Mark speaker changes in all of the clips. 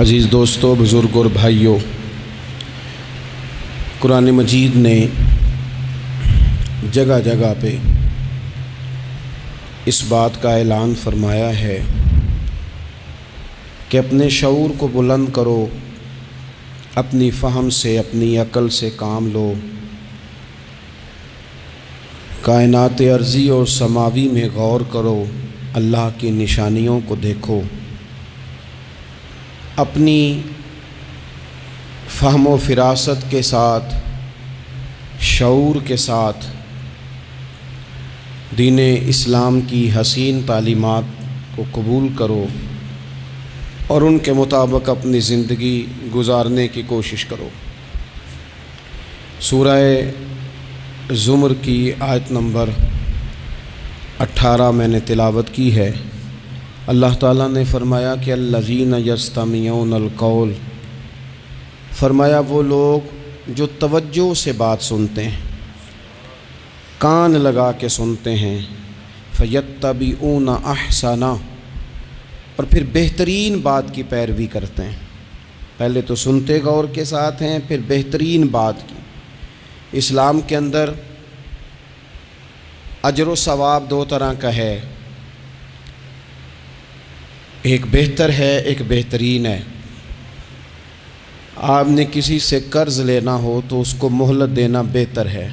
Speaker 1: عزیز دوستو، بزرگ اور بھائیوں، قرآن مجید نے جگہ جگہ پہ اس بات کا اعلان فرمایا ہے کہ اپنے شعور کو بلند کرو، اپنی فہم سے، اپنی عقل سے کام لو، کائنات ارضی اور سماوی میں غور کرو، اللہ کی نشانیوں کو دیکھو، اپنی فہم و فراست کے ساتھ، شعور کے ساتھ دین اسلام کی حسین تعلیمات کو قبول کرو اور ان کے مطابق اپنی زندگی گزارنے کی کوشش کرو۔ سورہ زمر کی آیت نمبر 18 میں نے تلاوت کی ہے۔ اللہ تعالیٰ نے فرمایا کہ الذین یستمعون القول، فرمایا وہ لوگ جو توجہ سے بات سنتے ہیں، کان لگا کے سنتے ہیں، فیتبعون احسنہ، اور پھر بہترین بات کی پیروی کرتے ہیں۔ پہلے تو سنتے غور کے ساتھ ہیں، پھر بہترین بات کی۔ اسلام کے اندر اجر و ثواب دو طرح کا ہے، ایک بہتر ہے، ایک بہترین ہے۔ آپ نے کسی سے قرض لینا ہو تو اس کو مہلت دینا بہتر ہے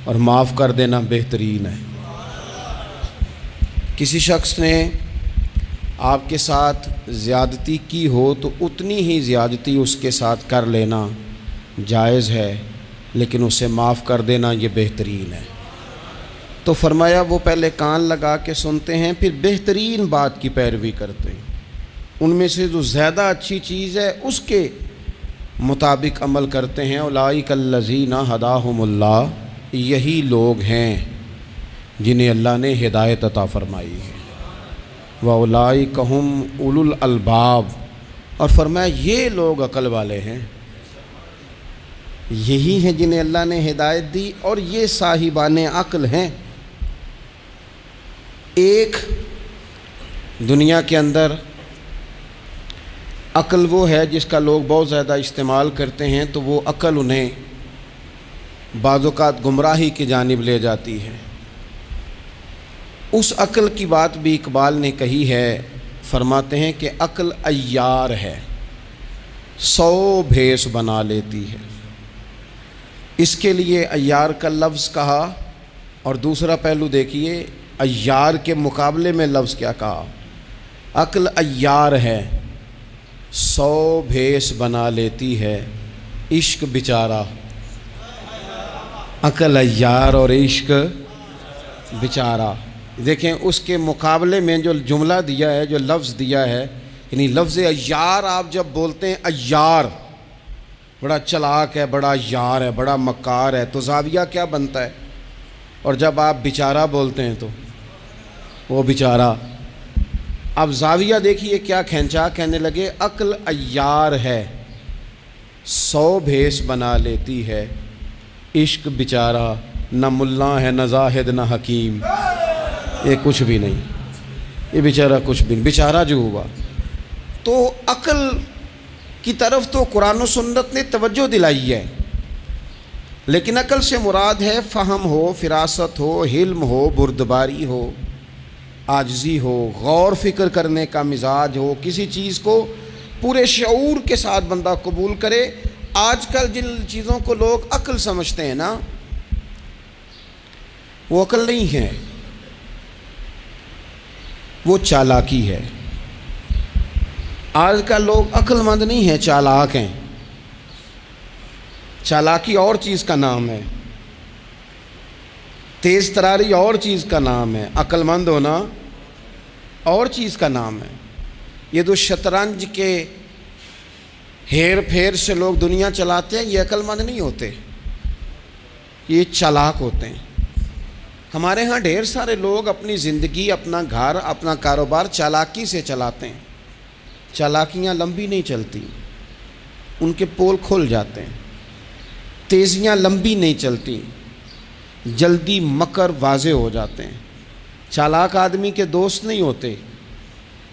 Speaker 1: اور معاف کر دینا بہترین ہے۔ کسی شخص نے آپ کے ساتھ زیادتی کی ہو تو اتنی ہی زیادتی اس کے ساتھ کر لینا جائز ہے، لیکن اسے معاف کر دینا یہ بہترین ہے۔ تو فرمایا وہ پہلے کان لگا کے سنتے ہیں، پھر بہترین بات کی پیروی کرتے ہیں، ان میں سے جو زیادہ اچھی چیز ہے اس کے مطابق عمل کرتے ہیں۔ اولئک الذین ھداھم اللہ، یہی لوگ ہیں جنہیں اللہ نے ہدایت عطا فرمائی ہے۔ وَأُولَئِکَ هُمْ أُولُو الْأَلْبَابِ، اور فرمایا یہ لوگ عقل والے ہیں، یہی ہیں جنہیں اللہ نے ہدایت دی اور یہ صاحبان عقل ہیں۔ ایک دنیا کے اندر عقل وہ ہے جس کا لوگ بہت زیادہ استعمال کرتے ہیں، تو وہ عقل انہیں بعض اوقات گمراہی کی جانب لے جاتی ہے۔ اس عقل کی بات بھی اقبال نے کہی ہے، فرماتے ہیں کہ عقل عیار ہے، 100 بھیس بنا لیتی ہے۔ اس کے لیے عیار کا لفظ کہا، اور دوسرا پہلو دیکھیے عیار کے مقابلے میں لفظ کیا کہا۔ عقل عیار ہے، 100 بھیس بنا لیتی ہے، عشق بیچارہ۔ عقل عیار اور عشق بیچارہ، دیکھیں اس کے مقابلے میں جو جملہ دیا ہے، جو لفظ دیا ہے، یعنی لفظ عیار آپ جب بولتے ہیں عیار بڑا چلاک ہے، بڑا یار ہے، بڑا مکار ہے، تو زاویہ کیا بنتا ہے؟ اور جب آپ بیچارہ بولتے ہیں تو وہ بیچارہ۔ اب زاویہ دیکھیے کیا کھینچا، کہنے لگے عقل عیار ہے، 100 بھیس بنا لیتی ہے، عشق بیچارہ، نہ ملا ہے، نہ زاہد، نہ حکیم، یہ کچھ بھی نہیں، یہ بیچارہ کچھ بھی نہیں، بیچارہ جو ہوا۔ تو عقل کی طرف تو قرآن و سنت نے توجہ دلائی ہے، لیکن عقل سے مراد ہے فہم ہو، فراست ہو، حلم ہو، بردباری ہو، عاجزی ہو، غور فکر کرنے کا مزاج ہو، کسی چیز کو پورے شعور کے ساتھ بندہ قبول کرے۔ آج کل جن چیزوں کو لوگ عقل سمجھتے ہیں نا، وہ عقل نہیں ہے، وہ چالاکی ہے۔ آج کل لوگ عقل مند نہیں ہیں، چالاک ہیں۔ چالاکی اور چیز کا نام ہے، تیز تراری اور چیز کا نام ہے، عقل مند ہونا اور چیز کا نام ہے۔ یہ جو شطرنج کے ہیر پھیر سے لوگ دنیا چلاتے ہیں، یہ عقل مند نہیں ہوتے، یہ چالاک ہوتے ہیں۔ ہمارے ہاں ڈھیر سارے لوگ اپنی زندگی، اپنا گھر، اپنا کاروبار چالاکی سے چلاتے ہیں۔ چالاکیاں لمبی نہیں چلتی، ان کے پول کھل جاتے ہیں۔ تیزیاں لمبی نہیں چلتی، جلدی مکر واضح ہو جاتے ہیں۔ چالاک آدمی کے دوست نہیں ہوتے،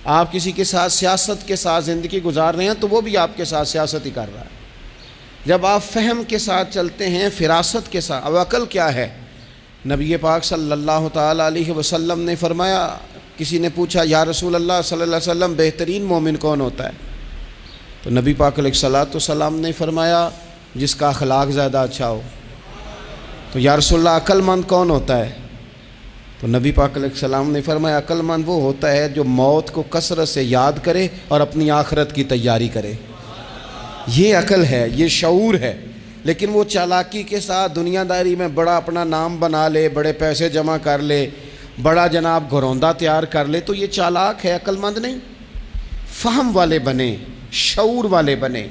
Speaker 1: آپ کسی کے ساتھ سیاست کے ساتھ زندگی گزار رہے ہیں تو وہ بھی آپ کے ساتھ سیاست ہی کر رہا ہے۔ جب آپ فہم کے ساتھ چلتے ہیں، فراست کے ساتھ، اب عقل کیا ہے؟ نبی پاک صلی اللہ تعالیٰ علیہ وسلم نے فرمایا، کسی نے پوچھا یا رسول اللہ صلی اللہ علیہ وسلم بہترین مومن کون ہوتا ہے؟ تو نبی پاک علیہ الصلوۃ والسلام نے فرمایا جس کا اخلاق زیادہ اچھا ہو۔ تو یا رسول اللہ عقل مند کون ہوتا ہے؟ تو نبی پاک علیہ السلام نے فرمایا عقل مند وہ ہوتا ہے جو موت کو کثرت سے یاد کرے اور اپنی آخرت کی تیاری کرے۔ یہ عقل ہے، یہ شعور ہے۔ لیکن وہ چالاکی کے ساتھ دنیا داری میں بڑا اپنا نام بنا لے، بڑے پیسے جمع کر لے، بڑا جناب گھروندہ تیار کر لے، تو یہ چالاک ہے، عقل مند نہیں۔ فہم والے بنیں، شعور والے بنیں،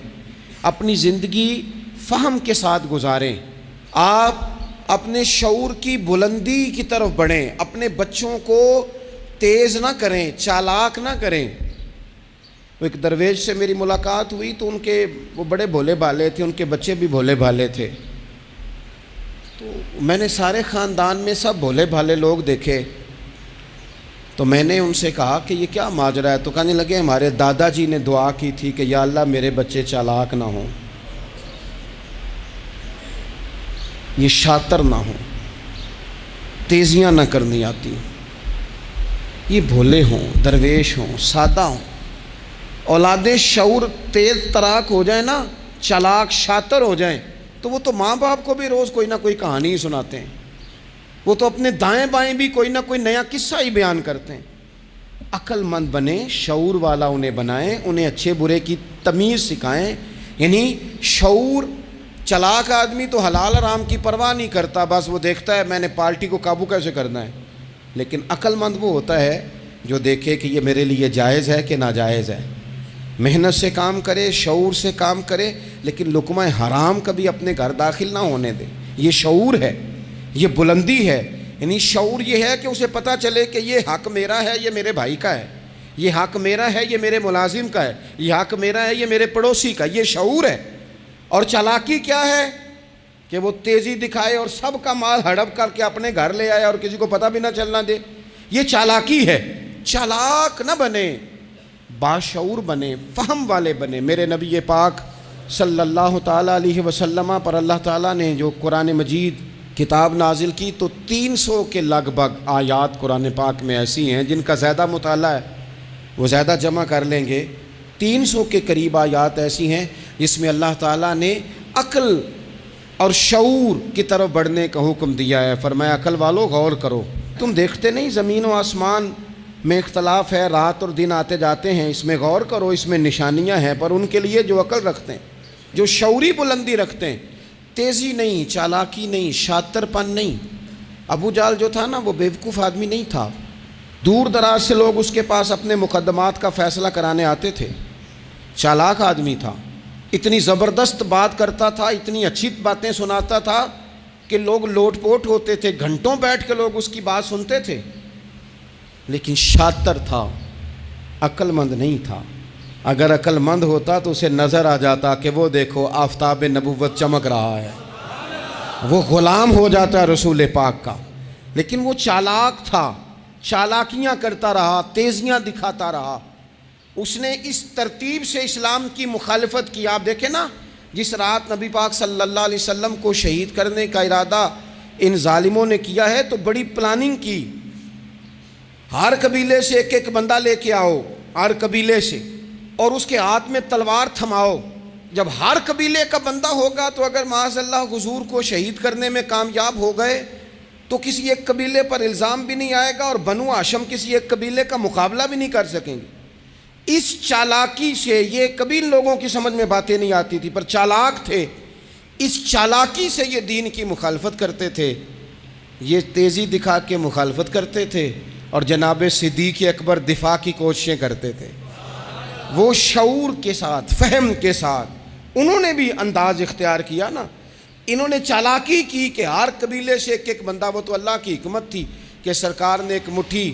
Speaker 1: اپنی زندگی فہم کے ساتھ گزاریں۔ آپ اپنے شعور کی بلندی کی طرف بڑھیں، اپنے بچوں کو تیز نہ کریں، چالاک نہ کریں۔ ایک درویش سے میری ملاقات ہوئی تو وہ بڑے بھولے بھالے تھے، ان کے بچے بھی بھولے بھالے تھے۔ تو میں نے سارے خاندان میں سب بھولے بھالے لوگ دیکھے، تو میں نے ان سے کہا کہ یہ کیا ماجرا ہے؟ تو کہنے لگے ہمارے دادا جی نے دعا کی تھی کہ یا اللہ میرے بچے چالاک نہ ہوں، یہ شاطر نہ ہوں، تیزیاں نہ کرنی آتی، یہ بھولے ہوں، درویش ہوں، سادہ ہوں۔ اولادیں شعور تیز تراک ہو جائیں نا، چالاک شاطر ہو جائیں، تو وہ تو ماں باپ کو بھی روز کوئی نہ کوئی کہانی سناتے ہیں، وہ تو اپنے دائیں بائیں بھی کوئی نہ کوئی نیا قصہ ہی بیان کرتے ہیں۔ عقل مند بنیں، شعور والا انہیں بنائیں، انہیں اچھے برے کی تمیز سکھائیں۔ یعنی شعور، چالاک آدمی تو حلال حرام کی پرواہ نہیں کرتا، بس وہ دیکھتا ہے میں نے پارٹی کو قابو کیسے کرنا ہے۔ لیکن عقل مند وہ ہوتا ہے جو دیکھے کہ یہ میرے لیے جائز ہے کہ ناجائز ہے، محنت سے کام کرے، شعور سے کام کرے، لیکن لقمہ حرام کبھی اپنے گھر داخل نہ ہونے دے۔ یہ شعور ہے، یہ بلندی ہے۔ یعنی شعور یہ ہے کہ اسے پتہ چلے کہ یہ حق میرا ہے، یہ میرے بھائی کا ہے، یہ حق میرا ہے، یہ میرے ملازم کا ہے، یہ حق میرا ہے، یہ میرے پڑوسی کا۔ یہ شعور ہے۔ اور چالاکی کیا ہے؟ کہ وہ تیزی دکھائے اور سب کا مال ہڑپ کر کے اپنے گھر لے آئے اور کسی کو پتہ بھی نہ چلنا دے۔ یہ چالاکی ہے۔ چالاک نہ بنے، باشعور بنے، فہم والے بنے۔ میرے نبی پاک صلی اللہ تعالیٰ علیہ وسلم پر اللہ تعالیٰ نے جو قرآن مجید کتاب نازل کی تو 300 کے لگ بھگ آیات قرآن پاک میں ایسی ہیں جن کا زیادہ مطالعہ ہے، وہ زیادہ جمع کر لیں گے۔ 300 کے قریب آیات ایسی ہیں جس میں اللہ تعالیٰ نے عقل اور شعور کی طرف بڑھنے کا حکم دیا ہے۔ فرمایا عقل والو غور کرو، تم دیکھتے نہیں زمین و آسمان میں اختلاف ہے، رات اور دن آتے جاتے ہیں، اس میں غور کرو، اس میں نشانیاں ہیں پر ان کے لیے جو عقل رکھتے ہیں، جو شعوری بلندی رکھتے ہیں۔ تیزی نہیں، چالاکی نہیں، شاطر پن نہیں۔ ابو جہل جو تھا نا وہ بیوقوف آدمی نہیں تھا، دور دراز سے لوگ اس کے پاس اپنے مقدمات کا فیصلہ کرانے آتے تھے۔ چالاک آدمی تھا، اتنی زبردست بات کرتا تھا، اتنی اچھی باتیں سناتا تھا کہ لوگ لوٹ پوٹ ہوتے تھے، گھنٹوں بیٹھ کے لوگ اس کی بات سنتے تھے۔ لیکن شاطر تھا، عقل مند نہیں تھا۔ اگر عقل مند ہوتا تو اسے نظر آ جاتا کہ وہ دیکھو آفتاب نبوت چمک رہا ہے، وہ غلام ہو جاتا رسول پاک کا۔ لیکن وہ چالاک تھا، چالاکیاں کرتا رہا، تیزیاں دکھاتا رہا۔ اس نے اس ترتیب سے اسلام کی مخالفت کی۔ آپ دیکھیں نا، جس رات نبی پاک صلی اللہ علیہ وسلم کو شہید کرنے کا ارادہ ان ظالموں نے کیا ہے تو بڑی پلاننگ کی۔ ہر قبیلے سے ایک ایک بندہ لے کے آؤ، ہر قبیلے سے، اور اس کے ہاتھ میں تلوار تھماؤ۔ جب ہر قبیلے کا بندہ ہوگا تو اگر معاذ اللہ حضور کو شہید کرنے میں کامیاب ہو گئے تو کسی ایک قبیلے پر الزام بھی نہیں آئے گا اور بنو ہاشم کسی ایک قبیلے کا مقابلہ بھی نہیں کر سکیں گے۔ اس چالاکی سے، یہ کبھی لوگوں کی سمجھ میں باتیں نہیں آتی تھی پر چالاک تھے، اس چالاکی سے یہ دین کی مخالفت کرتے تھے، یہ تیزی دکھا کے مخالفت کرتے تھے، اور جناب صدیق اکبر دفاع کی کوششیں کرتے تھے۔ وہ شعور کے ساتھ، فہم کے ساتھ انہوں نے بھی انداز اختیار کیا نا۔ انہوں نے چالاکی کی کہ ہر قبیلے سے ایک ایک بندہ، وہ تو اللہ کی حکمت تھی کہ سرکار نے ایک مٹھی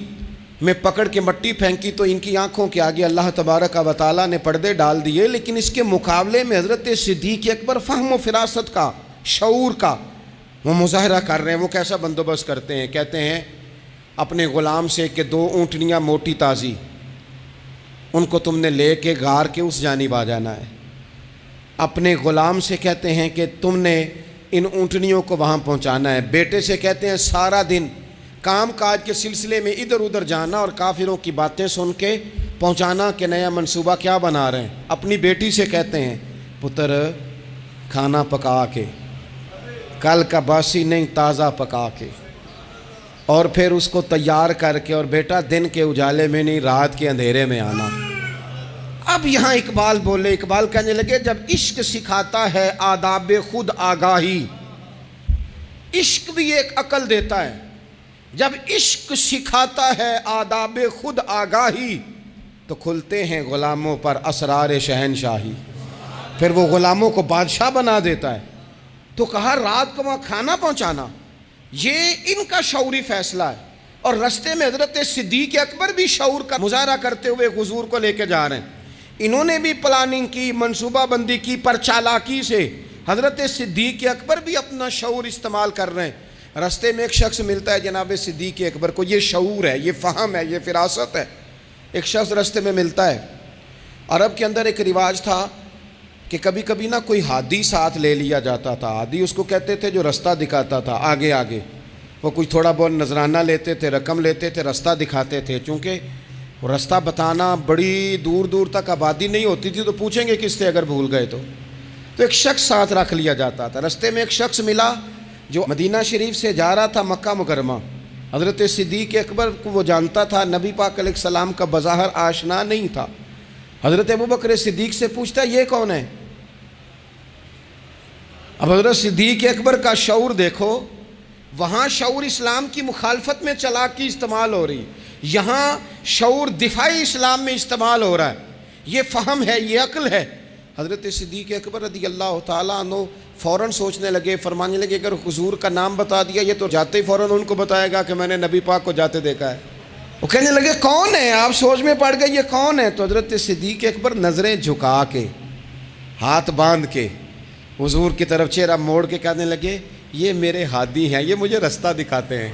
Speaker 1: میں پکڑ کے مٹی پھینکی تو ان کی آنکھوں کے آگے اللہ تبارک و تعالیٰ نے پردے ڈال دیے، لیکن اس کے مقابلے میں حضرت صدیق اکبر فہم و فراست کا، شعور کا وہ مظاہرہ کر رہے ہیں۔ وہ کیسا بندوبست کرتے ہیں؟ کہتے ہیں اپنے غلام سے کہ 2 اونٹنیاں موٹی تازی ان کو تم نے لے کے غار کے اس جانب آ جانا ہے۔ اپنے غلام سے کہتے ہیں کہ تم نے ان اونٹنیوں کو وہاں پہنچانا ہے۔ بیٹے سے کہتے ہیں سارا دن کام کاج کے سلسلے میں ادھر ادھر جانا اور کافروں کی باتیں سن کے پہنچانا کہ نیا منصوبہ کیا بنا رہے ہیں۔ اپنی بیٹی سے کہتے ہیں پتر کھانا پکا کے، کل کا باسی نہیں تازہ پکا کے، اور پھر اس کو تیار کر کے، اور بیٹا دن کے اجالے میں نہیں رات کے اندھیرے میں آنا۔ اب یہاں اقبال بولے، اقبال کہنے لگے جب عشق سکھاتا ہے آداب خود آگاہی، عشق بھی ایک عقل دیتا ہے، جب عشق سکھاتا ہے آداب خود آگاہی تو کھلتے ہیں غلاموں پر اسرار شہنشاہی، پھر وہ غلاموں کو بادشاہ بنا دیتا ہے۔ تو کہا رات کو وہاں کھانا پہنچانا یہ ان کا شعوری فیصلہ ہے، اور رستے میں حضرت صدیق اکبر بھی شعور کا مظاہرہ کرتے ہوئے حضور کو لے کے جا رہے ہیں۔ انہوں نے بھی پلاننگ کی، منصوبہ بندی کی، پر چالاکی سے حضرت صدیق اکبر بھی اپنا شعور استعمال کر رہے ہیں۔ رستے میں ایک شخص ملتا ہے جناب صدیق اکبر کو، یہ شعور ہے، یہ فہم ہے، یہ فراست ہے۔ ایک شخص رستے میں ملتا ہے۔ عرب کے اندر ایک رواج تھا کہ کبھی کبھی نا کوئی ہادی ساتھ لے لیا جاتا تھا۔ ہادی اس کو کہتے تھے جو رستہ دکھاتا تھا آگے آگے، وہ کچھ تھوڑا بہت نذرانہ لیتے تھے، رقم لیتے تھے، رستہ دکھاتے تھے۔ چونکہ رستہ بتانا بڑی دور دور تک آبادی نہیں ہوتی تھی تو پوچھیں گے کس سے اگر بھول گئے تو ایک شخص ساتھ رکھ لیا جاتا تھا۔ رستے میں ایک شخص ملا جو مدینہ شریف سے جا رہا تھا مکہ مکرمہ۔ حضرت صدیق اکبر کو وہ جانتا تھا، نبی پاک علیہ السلام کا بظاہر آشنا نہیں تھا۔ حضرت ابوبکر صدیق سے پوچھتا یہ کون ہے؟ اب حضرت صدیق اکبر کا شعور دیکھو، وہاں شعور اسلام کی مخالفت میں چالاکی استعمال ہو رہی، یہاں شعور دفاعی اسلام میں استعمال ہو رہا ہے۔ یہ فہم ہے، یہ عقل ہے۔ حضرت صدیق اکبر رضی اللہ تعالیٰ عنہ فوراً سوچنے لگے، فرمانے لگے اگر حضور کا نام بتا دیا یہ تو جاتے ہی فوراً ان کو بتائے گا کہ میں نے نبی پاک کو جاتے دیکھا ہے۔ وہ کہنے لگے کون ہے؟ آپ سوچ میں پڑ گئے یہ کون ہے؟ تو حضرت صدیق اکبر نظریں جھکا کے، ہاتھ باندھ کے حضور کی طرف چہرہ موڑ کے کہنے لگے یہ میرے ہادی ہیں، یہ مجھے رستہ دکھاتے ہیں۔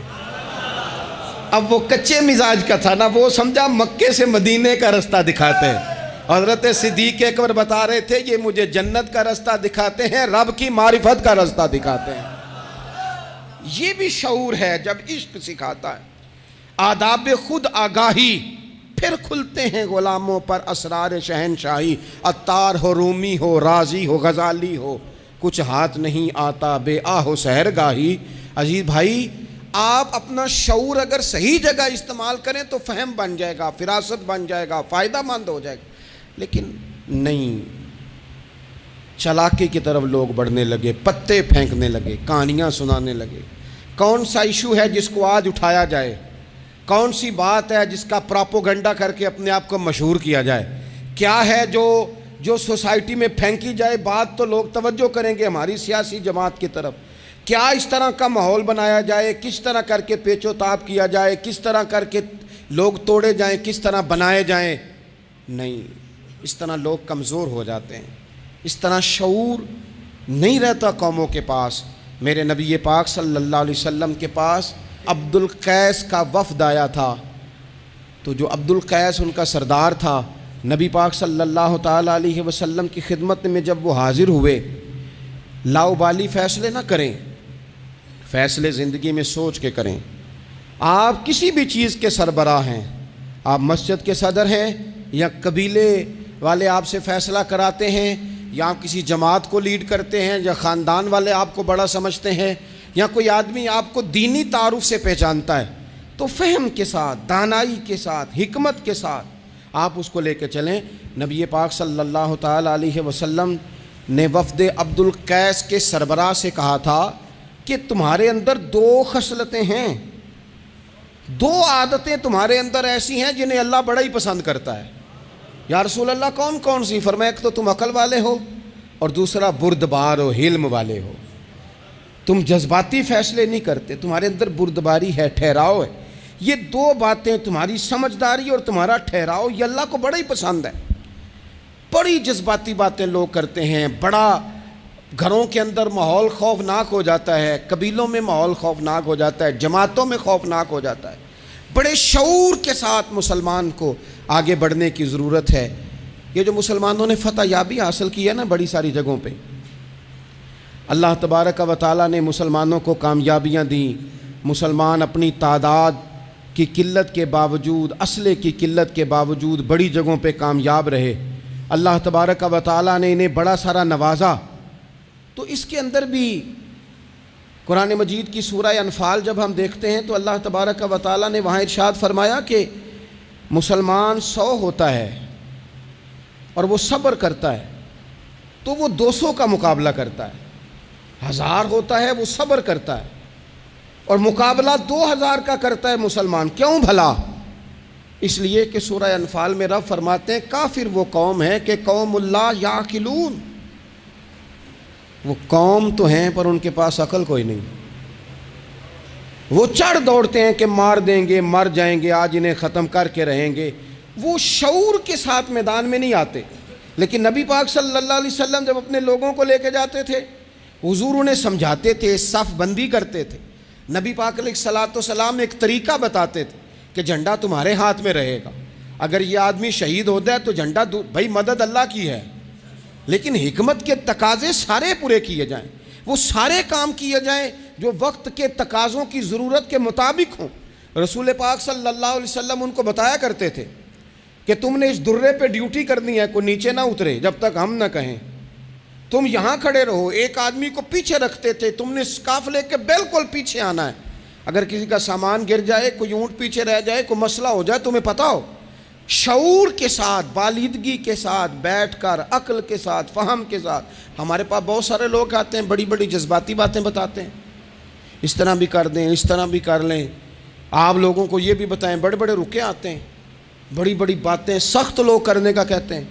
Speaker 1: اب وہ کچے مزاج کا تھا نا، وہ سمجھا مکے سے مدینے کا رستہ دکھاتے ہیں۔ حضرت صدیق اکبر بتا رہے تھے یہ مجھے جنت کا رستہ دکھاتے ہیں، رب کی معرفت کا رستہ دکھاتے ہیں۔ یہ بھی شعور ہے جب عشق سکھاتا ہے آداب خود آگاہی، پھر کھلتے ہیں غلاموں پر اسرار شہنشاہی۔ عطار ہو، رومی ہو، رازی ہو، غزالی ہو، کچھ ہاتھ نہیں آتا بے آہ سحرگاہی۔ عزیز بھائی، آپ اپنا شعور اگر صحیح جگہ استعمال کریں تو فہم بن جائے گا، فراست بن جائے گا، فائدہ مند ہو جائے گا، لیکن نہیں، چالاکی کی طرف لوگ بڑھنے لگے، پتے پھینکنے لگے، کہانیاں سنانے لگے۔ کون سا ایشو ہے جس کو آج اٹھایا جائے؟ کون سی بات ہے جس کا پراپوگنڈا کر کے اپنے آپ کو مشہور کیا جائے؟ کیا ہے جو سوسائٹی میں پھینکی جائے بات تو لوگ توجہ کریں گے ہماری سیاسی جماعت کی طرف؟ کیا اس طرح کا ماحول بنایا جائے، کس طرح کر کے پیچ و تاب کیا جائے، کس طرح کر کے لوگ توڑے جائیں، کس طرح بنائے جائیں؟ نہیں، اس طرح لوگ کمزور ہو جاتے ہیں، اس طرح شعور نہیں رہتا قوموں کے پاس۔ میرے نبی پاک صلی اللہ علیہ وسلم کے پاس عبد القیس کا وفد آیا تھا، تو جو عبد القیس ان کا سردار تھا، نبی پاک صلی اللہ تعالیٰ علیہ وسلم کی خدمت میں جب وہ حاضر ہوئے، لاؤبالی فیصلے نہ کریں، فیصلے زندگی میں سوچ کے کریں۔ آپ کسی بھی چیز کے سربراہ ہیں، آپ مسجد کے صدر ہیں یا قبیلے والے آپ سے فیصلہ کراتے ہیں، یا آپ کسی جماعت کو لیڈ کرتے ہیں، یا خاندان والے آپ کو بڑا سمجھتے ہیں، یا کوئی آدمی آپ کو دینی تعارف سے پہچانتا ہے، تو فہم کے ساتھ، دانائی کے ساتھ، حکمت کے ساتھ آپ اس کو لے کے چلیں۔ نبی پاک صلی اللہ تعالیٰ علیہ وسلم نے وفد عبد القیس کے سربراہ سے کہا تھا کہ تمہارے اندر دو خصلتیں ہیں، دو عادتیں تمہارے اندر ایسی ہیں جنہیں اللہ بڑا ہی پسند کرتا ہے۔ یا رسول اللہ کون کون سی؟ فرمایا ایک تو تم عقل والے ہو، اور دوسرا بردبار و حلم والے ہو۔ تم جذباتی فیصلے نہیں کرتے، تمہارے اندر بردباری ہے، ٹھہراؤ ہے۔ یہ دو باتیں، تمہاری سمجھداری اور تمہارا ٹھہراؤ، یہ اللہ کو بڑا ہی پسند ہے۔ بڑی جذباتی باتیں لوگ کرتے ہیں، بڑا گھروں کے اندر ماحول خوفناک ہو جاتا ہے، قبیلوں میں ماحول خوفناک ہو جاتا ہے، جماعتوں میں خوفناک ہو جاتا ہے۔ بڑے شعور کے ساتھ مسلمان کو آگے بڑھنے کی ضرورت ہے۔ یہ جو مسلمانوں نے فتح یابی حاصل کی ہے نا بڑی ساری جگہوں پہ، اللہ تبارک و تعالیٰ نے مسلمانوں کو کامیابیاں دیں۔ مسلمان اپنی تعداد کی قلت کے باوجود، اسلحے کی قلت کے باوجود بڑی جگہوں پہ کامیاب رہے۔ اللہ تبارک و تعالیٰ نے انہیں بڑا سارا نوازا۔ تو اس کے اندر بھی قرآن مجید کی سورہ انفال جب ہم دیکھتے ہیں تو اللہ تبارک و تعالیٰ نے وہاں ارشاد فرمایا کہ مسلمان 100 ہوتا ہے اور وہ صبر کرتا ہے تو وہ 200 کا مقابلہ کرتا ہے، 1000 ہوتا ہے وہ صبر کرتا ہے اور مقابلہ 2000 کا کرتا ہے مسلمان۔ کیوں بھلا؟ اس لیے کہ سورہ انفال میں رب فرماتے ہیں کافر وہ قوم ہے کہ قوم اللہ یعقلون، وہ قوم تو ہیں پر ان کے پاس عقل کوئی نہیں، وہ چڑھ دوڑتے ہیں کہ مار دیں گے، مر جائیں گے، آج انہیں ختم کر کے رہیں گے، وہ شعور کے ساتھ میدان میں نہیں آتے۔ لیکن نبی پاک صلی اللہ علیہ وسلم جب اپنے لوگوں کو لے کے جاتے تھے، حضور انہیں سمجھاتے تھے، صف بندی کرتے تھے۔ نبی پاک علیہ الصلوۃ والسلام ایک طریقہ بتاتے تھے کہ جھنڈا تمہارے ہاتھ میں رہے گا، اگر یہ آدمی شہید ہو جائے تو جھنڈا بھائی مدد اللہ کی ہے، لیکن حکمت کے تقاضے سارے پورے کیے جائیں، وہ سارے کام کیے جائیں جو وقت کے تقاضوں کی ضرورت کے مطابق ہوں۔ رسول پاک صلی اللہ علیہ وسلم ان کو بتایا کرتے تھے کہ تم نے اس درے پہ ڈیوٹی کرنی ہے، کوئی نیچے نہ اترے جب تک ہم نہ کہیں، تم یہاں کھڑے رہو۔ ایک آدمی کو پیچھے رکھتے تھے، تم نے اسکارف لے کے بالکل پیچھے آنا ہے، اگر کسی کا سامان گر جائے، کوئی اونٹ پیچھے رہ جائے، کوئی مسئلہ ہو جائے، تمہیں پتہ ہو، شعور کے ساتھ، بالیدگی کے ساتھ بیٹھ کر، عقل کے ساتھ، فہم کے ساتھ۔ ہمارے پاس بہت سارے لوگ آتے ہیں، بڑی بڑی جذباتی باتیں بتاتے ہیں، اس طرح بھی کر دیں، اس طرح بھی کر لیں، آپ لوگوں کو یہ بھی بتائیں، بڑے بڑے رکے آتے ہیں، بڑی بڑی باتیں سخت لوگ کرنے کا کہتے ہیں،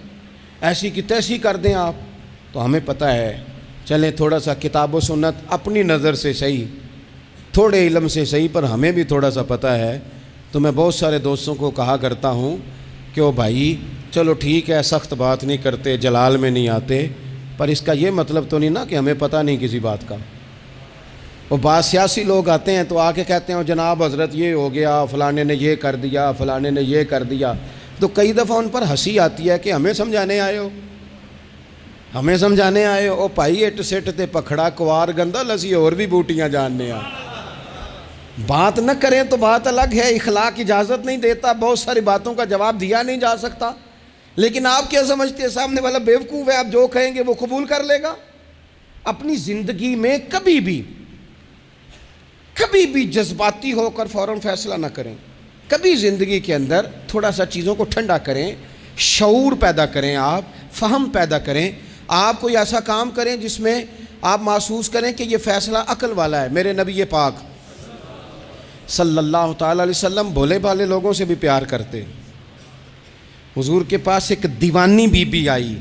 Speaker 1: ایسی کی تیسی کر دیں آپ۔ تو ہمیں پتہ ہے، چلیں تھوڑا سا کتاب و سنت اپنی نظر سے صحیح، تھوڑے علم سے صحیح، پر ہمیں بھی تھوڑا سا پتہ ہے۔ تو میں بہت سارے دوستوں کو کہا کرتا ہوں کہ او بھائی چلو ٹھیک ہے، سخت بات نہیں کرتے، جلال میں نہیں آتے، پر اس کا یہ مطلب تو نہیں نا کہ ہمیں پتہ نہیں کسی بات کا۔ وہ بعض سیاسی لوگ آتے ہیں تو آ کے کہتے ہیں جناب حضرت یہ ہو گیا، فلانے نے یہ کر دیا، فلانے نے یہ کر دیا، تو کئی دفعہ ان پر ہنسی آتی ہے کہ ہمیں سمجھانے آئے ہو، ہمیں سمجھانے آئے ہو۔ او پائی اٹ سٹ تے پکھڑا کوار گندا لسی اور بھی بوٹیاں جاننے آ۔ بات نہ کریں تو بات الگ ہے، اخلاق اجازت نہیں دیتا، بہت ساری باتوں کا جواب دیا نہیں جا سکتا، لیکن آپ کیا سمجھتے ہیں سامنے والا بیوقوف ہے، آپ جو کہیں گے وہ قبول کر لے گا؟ اپنی زندگی میں کبھی بھی جذباتی ہو کر فوراً فیصلہ نہ کریں، کبھی زندگی کے اندر تھوڑا سا چیزوں کو ٹھنڈا کریں، شعور پیدا کریں، آپ فہم پیدا کریں، آپ کوئی ایسا کام کریں جس میں آپ محسوس کریں کہ یہ فیصلہ عقل والا ہے۔ میرے نبی پاک صلی اللہ تعالیٰ علیہ وسلم بھولے بھالے لوگوں سے بھی پیار کرتے۔ حضور کے پاس ایک دیوانی بی بی آئی،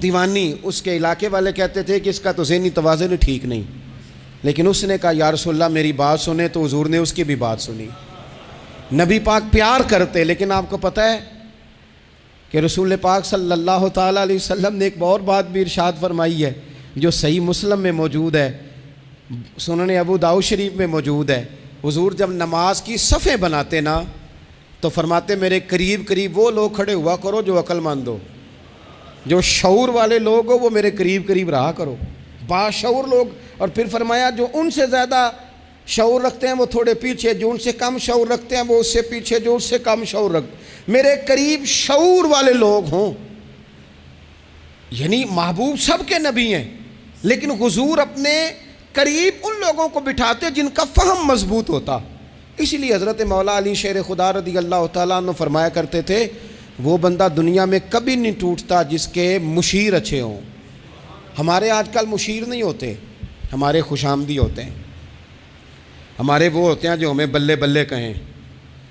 Speaker 1: دیوانی، اس کے علاقے والے کہتے تھے کہ اس کا تو ذہنی توازن ٹھیک نہیں، لیکن اس نے کہا یا رسول اللہ میری بات سنیں، تو حضور نے اس کی بھی بات سنی۔ نبی پاک پیار کرتے، لیکن آپ کو پتہ ہے کہ رسول پاک صلی اللہ تعالیٰ علیہ وسلم نے ایک اور بات بھی ارشاد فرمائی ہے جو صحیح مسلم میں موجود ہے، سنن ابو داؤد شریف میں موجود ہے۔ حضور جب نماز کی صفیں بناتے نا تو فرماتے میرے قریب قریب وہ لوگ کھڑے ہوا کرو جو عقل مند ہو، جو شعور والے لوگ ہو وہ میرے قریب قریب رہا کرو، باشعور لوگ۔ اور پھر فرمایا جو ان سے زیادہ شعور رکھتے ہیں وہ تھوڑے پیچھے، جو ان سے کم شعور رکھتے ہیں وہ اس سے پیچھے، جو اس سے کم شعور رکھتے، میرے قریب شعور والے لوگ ہوں۔ یعنی محبوب سب کے نبی ہیں، لیکن حضور اپنے قریب ان لوگوں کو بٹھاتے جن کا فہم مضبوط ہوتا۔ اسی لیے حضرت مولا علی شیر خدا رضی اللہ تعالیٰ عنہ فرمایا کرتے تھے وہ بندہ دنیا میں کبھی نہیں ٹوٹتا جس کے مشیر اچھے ہوں۔ ہمارے آج کل مشیر نہیں ہوتے، ہمارے خوش آمدی ہوتے ہیں، ہمارے وہ ہوتے ہیں جو ہمیں بلے بلے کہیں،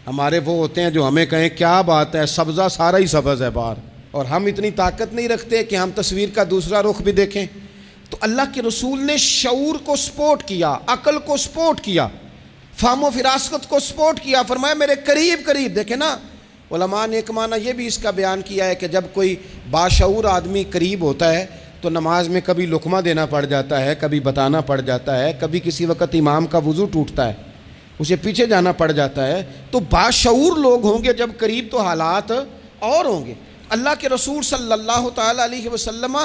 Speaker 1: ہمارے وہ ہوتے ہیں جو ہمیں کہیں کیا بات ہے، سبزہ سارا ہی سبز ہے باہر، اور ہم اتنی طاقت نہیں رکھتے کہ ہم تصویر کا دوسرا رخ بھی دیکھیں۔ تو اللہ کے رسول نے شعور کو سپورٹ کیا، عقل کو سپورٹ کیا، فہم و فراست کو سپورٹ کیا، فرمایا میرے قریب قریب۔ دیکھیں نا علماء نے ایک معنی یہ بھی اس کا بیان کیا ہے کہ جب کوئی باشعور آدمی قریب ہوتا ہے تو نماز میں کبھی لقمہ دینا پڑ جاتا ہے، کبھی بتانا پڑ جاتا ہے، کبھی کسی وقت امام کا وضو ٹوٹتا ہے، اسے پیچھے جانا پڑ جاتا ہے. تو باشعور لوگ ہوں گے جب قریب تو حالات اور ہوں گے. اللہ کے رسول صلی اللہ تعالیٰ علیہ وسلم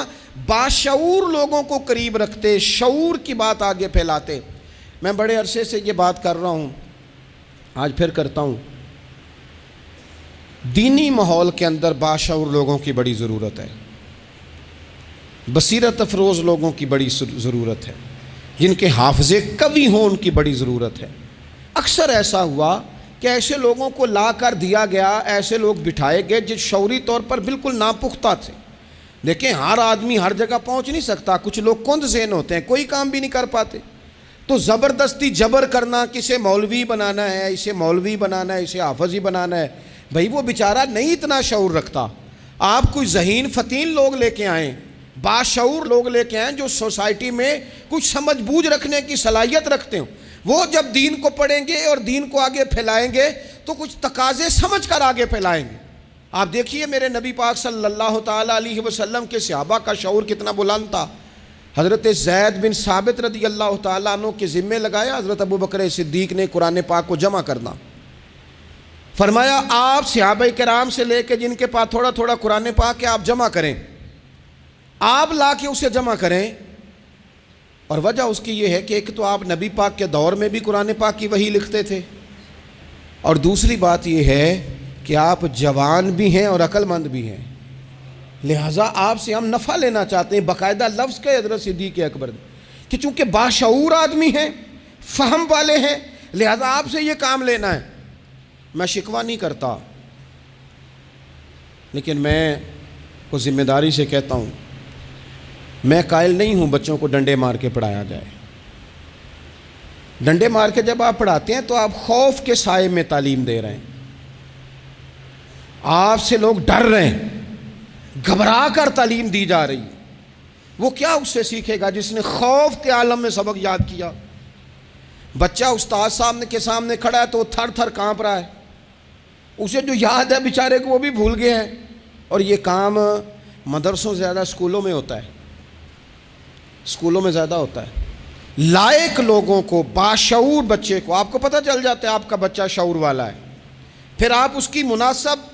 Speaker 1: باشعور لوگوں کو قریب رکھتے، شعور کی بات آگے پھیلاتے. میں بڑے عرصے سے یہ بات کر رہا ہوں، آج پھر کرتا ہوں. دینی ماحول کے اندر باشعور لوگوں کی بڑی ضرورت ہے، بصیرت افروز لوگوں کی بڑی ضرورت ہے، جن کے حافظے قوی ہوں ان کی بڑی ضرورت ہے. اکثر ایسا ہوا کہ ایسے لوگوں کو لا کر دیا گیا، ایسے لوگ بٹھائے گئے جو شعوری طور پر بالکل ناپختہ تھے. دیکھیں ہر آدمی ہر جگہ پہنچ نہیں سکتا، کچھ لوگ کند ذہن ہوتے ہیں، کوئی کام بھی نہیں کر پاتے. تو زبردستی جبر کرنا، کسے مولوی بنانا ہے، اسے مولوی بنانا ہے، اسے حافظ ہی بنانا ہے، بھائی وہ بیچارہ نہیں اتنا شعور رکھتا. آپ کوئی ذہین فتین لوگ لے کے آئیں، باشعور لوگ لے کے آئیں جو سوسائٹی میں کچھ سمجھ بوجھ رکھنے کی صلاحیت رکھتے ہوں. وہ جب دین کو پڑھیں گے اور دین کو آگے پھیلائیں گے تو کچھ تقاضے سمجھ کر آگے پھیلائیں گے. آپ دیکھیے میرے نبی پاک صلی اللہ تعالیٰ علیہ وسلم کے صحابہ کا شعور کتنا بلند تھا. حضرت زید بن ثابت رضی اللہ تعالیٰ عنہ کے ذمے لگایا حضرت ابو بکر صدیق نے قرآن پاک کو جمع کرنا. فرمایا آپ صحابہ کرام سے لے کے جن کے پاس تھوڑا تھوڑا قرآن پاک ہے آپ جمع کریں، آپ لا کے اسے جمع کریں. اور وجہ اس کی یہ ہے کہ ایک تو آپ نبی پاک کے دور میں بھی قرآن پاک کی وحی لکھتے تھے، اور دوسری بات یہ ہے کہ آپ جوان بھی ہیں اور عقل مند بھی ہیں، لہٰذا آپ سے ہم نفع لینا چاہتے ہیں. باقاعدہ لفظ کے حضرت صدیق اکبر کہ چونکہ باشعور آدمی ہیں، فہم والے ہیں، لہٰذا آپ سے یہ کام لینا ہے. میں شکوہ نہیں کرتا، لیکن میں کو ذمہ داری سے کہتا ہوں، میں قائل نہیں ہوں بچوں کو ڈنڈے مار کے پڑھایا جائے. ڈنڈے مار کے جب آپ پڑھاتے ہیں تو آپ خوف کے سائے میں تعلیم دے رہے ہیں. آپ سے لوگ ڈر رہے ہیں، گھبرا کر تعلیم دی جا رہی ہے. وہ کیا اس سے سیکھے گا جس نے خوف کے عالم میں سبق یاد کیا؟ بچہ استاد صاحب کے سامنے کھڑا ہے تو وہ تھر تھر کانپ رہا ہے، اسے جو یاد ہے بیچارے کو وہ بھی بھول گئے ہیں. اور یہ کام مدرسوں سے زیادہ اسکولوں میں ہوتا ہے، اسکولوں میں زیادہ ہوتا ہے. لائق لوگوں کو، باشعور بچے کو آپ کو پتہ چل جاتا ہے آپ کا بچہ شعور والا ہے. پھر آپ اس کی مناسب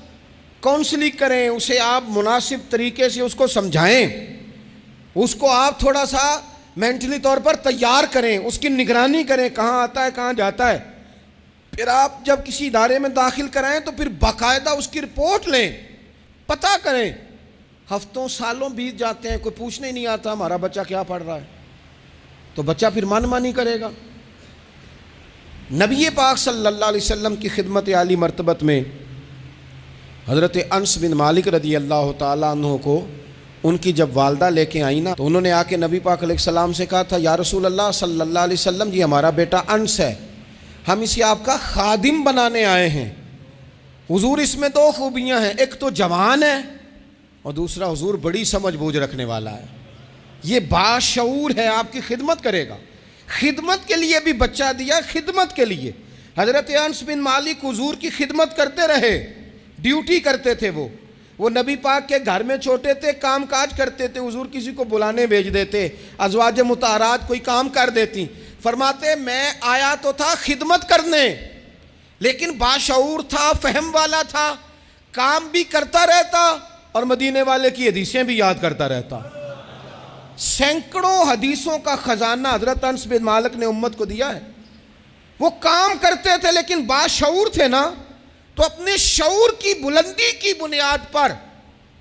Speaker 1: کاؤنسلنگ کریں، اسے آپ مناسب طریقے سے اس کو سمجھائیں، اس کو آپ تھوڑا سا مینٹلی طور پر تیار کریں، اس کی نگرانی کریں کہاں آتا ہے کہاں جاتا ہے. پھر آپ جب کسی ادارے میں داخل کرائیں تو پھر باقاعدہ اس کی رپورٹ لیں، پتہ کریں. ہفتوں سالوں بیت جاتے ہیں، کوئی پوچھنے ہی نہیں آتا ہمارا بچہ کیا پڑھ رہا ہے، تو بچہ پھر من مانی کرے گا. نبی پاک صلی اللہ علیہ وسلم کی خدمت عالی مرتبت میں حضرت انس بن مالک رضی اللہ تعالیٰ عنہ کو ان کی جب والدہ لے کے آئیں نا تو انہوں نے آ کے نبی پاک علیہ السلام سے کہا تھا یا رسول اللہ صلی اللہ علیہ وسلم جی ہمارا بیٹا انس ہے، ہم اسے آپ کا خادم بنانے آئے ہیں. حضور اس میں دو خوبیاں ہیں، ایک تو جوان ہے اور دوسرا حضور بڑی سمجھ بوجھ رکھنے والا ہے، یہ باشعور ہے، آپ کی خدمت کرے گا. خدمت کے لیے بھی بچہ دیا، خدمت کے لیے. حضرت انس بن مالک حضور کی خدمت کرتے رہے، ڈیوٹی کرتے تھے. وہ نبی پاک کے گھر میں چھوٹے تھے، کام کاج کرتے تھے، حضور کسی کو بلانے بھیج دیتے، ازواج مطہرات کوئی کام کر دیتی. فرماتے میں آیا تو تھا خدمت کرنے، لیکن باشعور تھا، فہم والا تھا، کام بھی کرتا رہتا اور مدینے والے کی حدیثیں بھی یاد کرتا رہتا. سینکڑوں حدیثوں کا خزانہ حضرت انس بن مالک نے امت کو دیا ہے. وہ کام کرتے تھے لیکن باشعور تھے نا، تو اپنے شعور کی بلندی کی بنیاد پر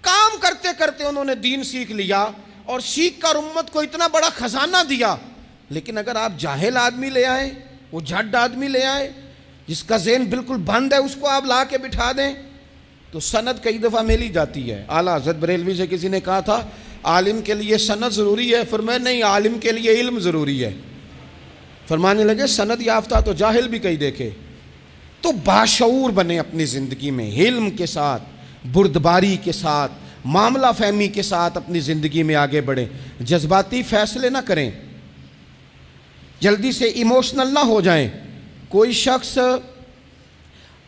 Speaker 1: کام کرتے کرتے انہوں نے دین سیکھ لیا اور سیکھ کر امت کو اتنا بڑا خزانہ دیا. لیکن اگر آپ جاہل آدمی لے آئیں، وہ جھڈ آدمی لے آئیں جس کا ذہن بالکل بند ہے، اس کو آپ لا کے بٹھا دیں تو سند کئی دفعہ مل ہی جاتی ہے. اعلیٰ حضرت بریلوی سے کسی نے کہا تھا عالم کے لیے سند ضروری ہے، فرمایا نہیں، عالم کے لیے علم ضروری ہے. فرمانے لگے سند یافتہ تو جاہل بھی کئی دیکھے. تو باشعور بنے اپنی زندگی میں، علم کے ساتھ، بردباری کے ساتھ، معاملہ فہمی کے ساتھ اپنی زندگی میں آگے بڑھیں. جذباتی فیصلے نہ کریں، جلدی سے ایموشنل نہ ہو جائیں. کوئی شخص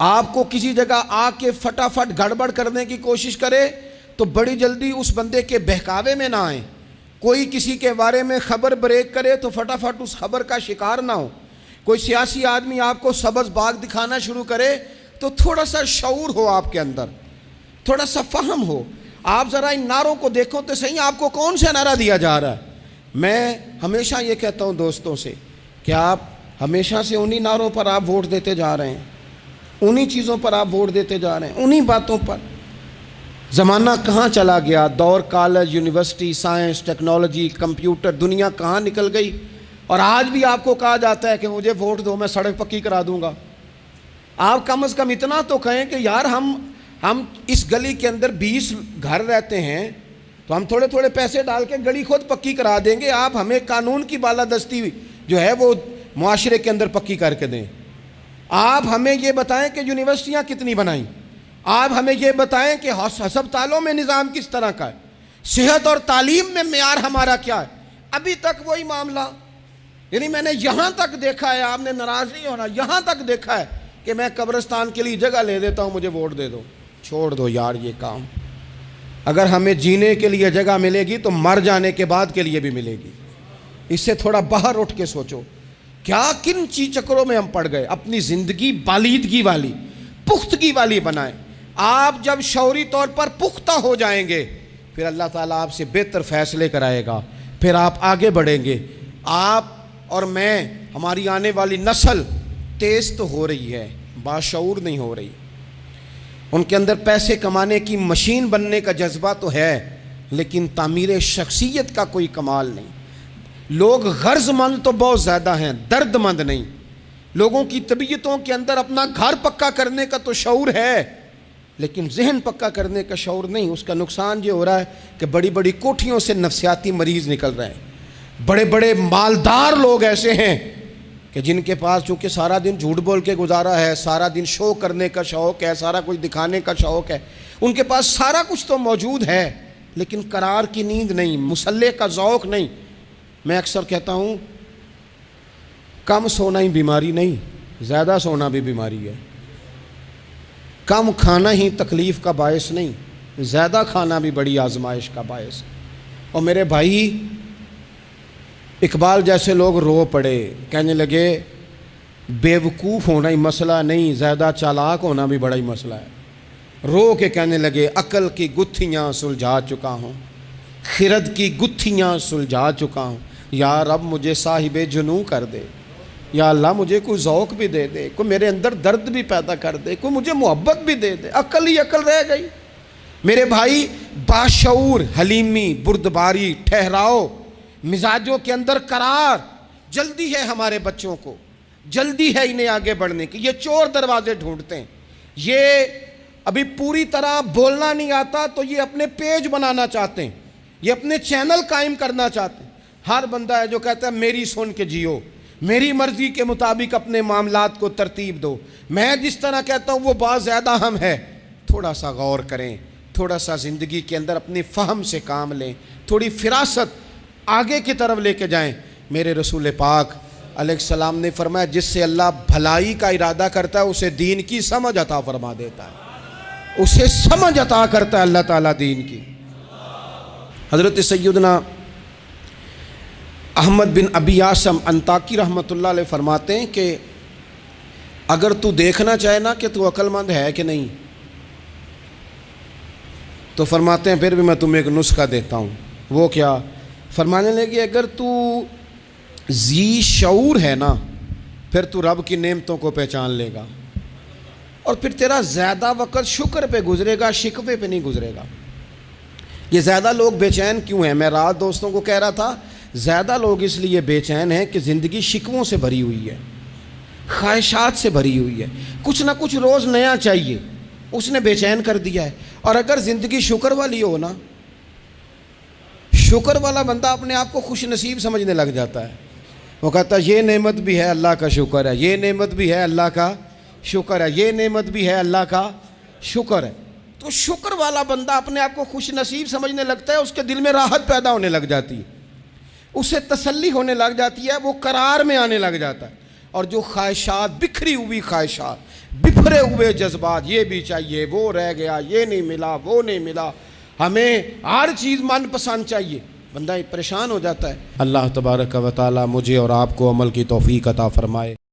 Speaker 1: آپ کو کسی جگہ آ کے فٹافٹ گڑبڑ کرنے کی کوشش کرے تو بڑی جلدی اس بندے کے بہکاوے میں نہ آئیں. کوئی کسی کے بارے میں خبر بریک کرے تو فٹافٹ اس خبر کا شکار نہ ہو. کوئی سیاسی آدمی آپ کو سبز باغ دکھانا شروع کرے تو تھوڑا سا شعور ہو آپ کے اندر، تھوڑا سا فہم ہو. آپ ذرا ان نعروں کو دیکھو تو صحیح، آپ کو کون سا نعرہ دیا جا رہا ہے. میں ہمیشہ یہ کہتا ہوں دوستوں سے کہ آپ ہمیشہ سے انہی نعروں پر آپ ووٹ دیتے جا رہے ہیں، انہی چیزوں پر آپ ووٹ دیتے جا رہے ہیں، انہی باتوں پر. زمانہ کہاں چلا گیا، دور college, university, science, technology, computer, دنیا کہاں نکل گئی، اور آج بھی آپ کو کہا جاتا ہے کہ مجھے ووٹ دو میں سڑک پکی کرا دوں گا. آپ کم از کم اتنا تو کہیں کہ یار ہم اس گلی کے اندر 20 گھر رہتے ہیں تو ہم تھوڑے تھوڑے پیسے ڈال کے گلی خود پکی کرا دیں گے. آپ ہمیں قانون کی بالادستی جو ہے وہ معاشرے کے اندر پکی کر کے دیں. آپ ہمیں یہ بتائیں کہ یونیورسٹیاں کتنی بنائیں، آپ ہمیں یہ بتائیں کہ ہسپتالوں میں نظام کس طرح کا ہے، صحت اور تعلیم میں معیار ہمارا کیا ہے. ابھی تک وہی معاملہ، یعنی میں نے یہاں تک دیکھا ہے، آپ نے ناراض نہیں ہونا، یہاں تک دیکھا ہے کہ میں قبرستان کے لیے جگہ لے دیتا ہوں، مجھے ووٹ دے دو. چھوڑ دو یار یہ کام. اگر ہمیں جینے کے لیے جگہ ملے گی تو مر جانے کے بعد کے لیے بھی ملے گی. اس سے تھوڑا باہر اٹھ کے سوچو کیا کن چکروں میں ہم پڑ گئے. اپنی زندگی بالیدگی والی، پختگی والی بنائیں. آپ جب شعوری طور پر پختہ ہو جائیں گے پھر اللہ تعالیٰ آپ سے بہتر فیصلے کرائے گا، پھر آپ آگے بڑھیں گے. آپ اور میں، ہماری آنے والی نسل تیز تو ہو رہی ہے، باشعور نہیں ہو رہی. ان کے اندر پیسے کمانے کی مشین بننے کا جذبہ تو ہے لیکن تعمیر شخصیت کا کوئی کمال نہیں. لوگ غرض مند تو بہت زیادہ ہیں، درد مند نہیں. لوگوں کی طبیعتوں کے اندر اپنا گھر پکا کرنے کا تو شعور ہے لیکن ذہن پکا کرنے کا شعور نہیں. اس کا نقصان یہ ہو رہا ہے کہ بڑی بڑی کوٹھیوں سے نفسیاتی مریض نکل رہے ہیں. بڑے بڑے مالدار لوگ ایسے ہیں کہ جن کے پاس چونکہ سارا دن جھوٹ بول کے گزارا ہے، سارا دن شو کرنے کا شوق ہے، سارا کچھ دکھانے کا شوق ہے، ان کے پاس سارا کچھ تو موجود ہے لیکن قرار کی نیند نہیں، مسلح کا ذوق نہیں. میں اکثر کہتا ہوں کم سونا ہی بیماری نہیں، زیادہ سونا بھی بیماری ہے. کم کھانا ہی تکلیف کا باعث نہیں، زیادہ کھانا بھی بڑی آزمائش کا باعث. اور میرے بھائی، اقبال جیسے لوگ رو پڑے، کہنے لگے بیوقوف ہونا ہی مسئلہ نہیں، زیادہ چالاک ہونا بھی بڑا ہی مسئلہ ہے. رو کے کہنے لگے عقل کی گتھیاں سلجھا چکا ہوں، خرد کی گتھیاں سلجھا چکا ہوں. یا رب مجھے صاحب جنوں کر دے، یا اللہ مجھے کوئی ذوق بھی دے دے، کوئی میرے اندر درد بھی پیدا کر دے، کوئی مجھے محبت بھی دے دے. عقل ہی عقل رہ گئی. میرے بھائی، باشعور، حلیمی، بردباری، ٹھہراؤ، مزاجوں کے اندر قرار. جلدی ہے ہمارے بچوں کو، جلدی ہے انہیں آگے بڑھنے کی. یہ چور دروازے ڈھونڈتے ہیں، یہ ابھی پوری طرح بولنا نہیں آتا تو یہ اپنے پیج بنانا چاہتے ہیں، یہ اپنے چینل قائم کرنا چاہتے ہیں. ہر بندہ ہے جو کہتا ہے میری سن کے جیو، میری مرضی کے مطابق اپنے معاملات کو ترتیب دو، میں جس طرح کہتا ہوں وہ بات زیادہ اہم ہے. تھوڑا سا غور کریں، تھوڑا سا زندگی کے اندر اپنے فہم سے کام لیں، تھوڑی فراست آگے کی طرف لے کے جائیں. میرے رسول پاک علیہ السلام نے فرمایا جس سے اللہ بھلائی کا ارادہ کرتا ہے اسے دین کی سمجھ عطا فرما دیتا ہے، اسے سمجھ عطا کرتا ہے اللہ تعالیٰ دین کی. حضرت سیدنا احمد بن ابی عاصم انطاکی رحمۃ اللہ علیہ فرماتے ہیں کہ اگر تو دیکھنا چاہے نا کہ تو عقل مند ہے کہ نہیں، تو فرماتے ہیں پھر بھی میں تمہیں ایک نسخہ دیتا ہوں. وہ کیا؟ فرمانے لگے اگر تو ذی شعور ہے نا پھر تو رب کی نعمتوں کو پہچان لے گا اور پھر تیرا زیادہ وقت شکر پہ گزرے گا، شکوے پہ نہیں گزرے گا. یہ زیادہ لوگ بے چین کیوں ہیں؟ میں رات دوستوں کو کہہ رہا تھا زیادہ لوگ اس لیے بے چین ہیں کہ زندگی شکووں سے بھری ہوئی ہے، خواہشات سے بھری ہوئی ہے، کچھ نہ کچھ روز نیا چاہیے، اس نے بے چین کر دیا ہے. اور اگر زندگی شکر والی ہو نا، شکر والا بندہ اپنے آپ کو خوش نصیب سمجھنے لگ جاتا ہے. وہ کہتا ہے یہ نعمت بھی ہے اللہ کا شکر ہے، یہ نعمت بھی ہے اللہ کا شکر ہے، یہ نعمت بھی ہے اللہ کا شکر ہے. تو شکر والا بندہ اپنے آپ کو خوش نصیب سمجھنے لگتا ہے، اس کے دل میں راحت پیدا ہونے لگ جاتی ہے، اسے تسلی ہونے لگ جاتی ہے، وہ قرار میں آنے لگ جاتا ہے. اور جو خواہشات، بکھری ہوئی خواہشات، بکھرے ہوئے جذبات، یہ بھی چاہیے، وہ رہ گیا، یہ نہیں ملا، وہ نہیں ملا، ہمیں ہر چیز من پسند چاہیے، بندہ پریشان ہو جاتا ہے. اللہ تبارک و تعالی مجھے اور آپ کو عمل کی توفیق عطا فرمائے.